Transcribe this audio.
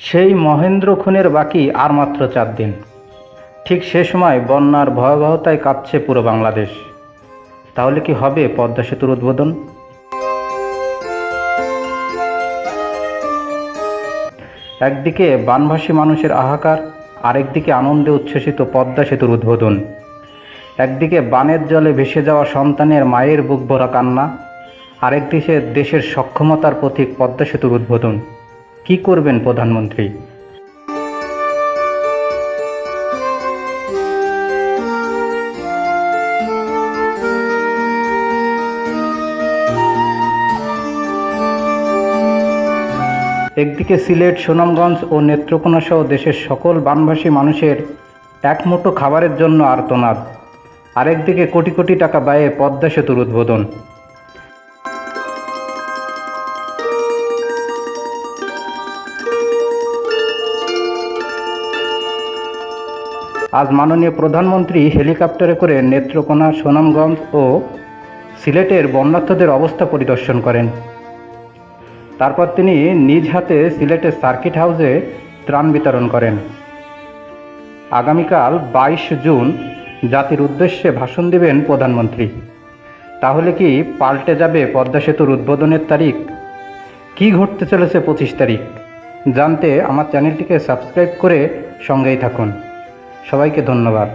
সেই মহেন্দ্র খুনের বাকি আর মাত্র 4 দিন। ঠিক সে সময় বন্যার ভয়াবহতায় কাঁপছে পুরো বাংলাদেশ। তাহলে কি হবে পদ্মা সেতুর উদ্বোধন? একদিকে বানভাসী মানুষের হাহাকার, আরেকদিকে আনন্দে উচ্ছ্বসিত পদ্মা সেতুর উদ্বোধন। একদিকে বানের জলে ভেসে যাওয়া সন্তানের মায়ের বুক ভরা কান্না, আরেকদিকে দেশের সক্ষমতার প্রতীক পদ্মা সেতুর উদ্বোধন। কি করবেন প্রধানমন্ত্রী? একদিকে সিলেট, সুনামগঞ্জ ও নেত্রকোনা সহ দেশের সকল বানভাসী মানুষের এক মুঠো খাবারের জন্য আর্তনাদ, আরেকদিকে কোটি কোটি টাকা ব্যয়ে পদ্মা সেতুর উদ্বোধন। আজ মাননীয় প্রধানমন্ত্রী হেলিকপ্টারে করে নেত্রকোনা, সুনামগঞ্জ ও সিলেটের বন্যার্তদের অবস্থা পরিদর্শন করেন। তারপর তিনি নিজ হাতে সিলেটের সার্কিট হাউসে ত্রাণ বিতরণ করেন। আগামীকাল 22 জুন জাতির উদ্দেশ্যে ভাষণ দেবেন প্রধানমন্ত্রী। তাহলে কি পাল্টে যাবে পদ্মা সেতুর উদ্বোধনের তারিখ? কি ঘটতে চলেছে 25 তারিখ? জানতে আমার চ্যানেলটিকে সাবস্ক্রাইব করে সঙ্গেই থাকুন। সবাইকে ধন্যবাদ।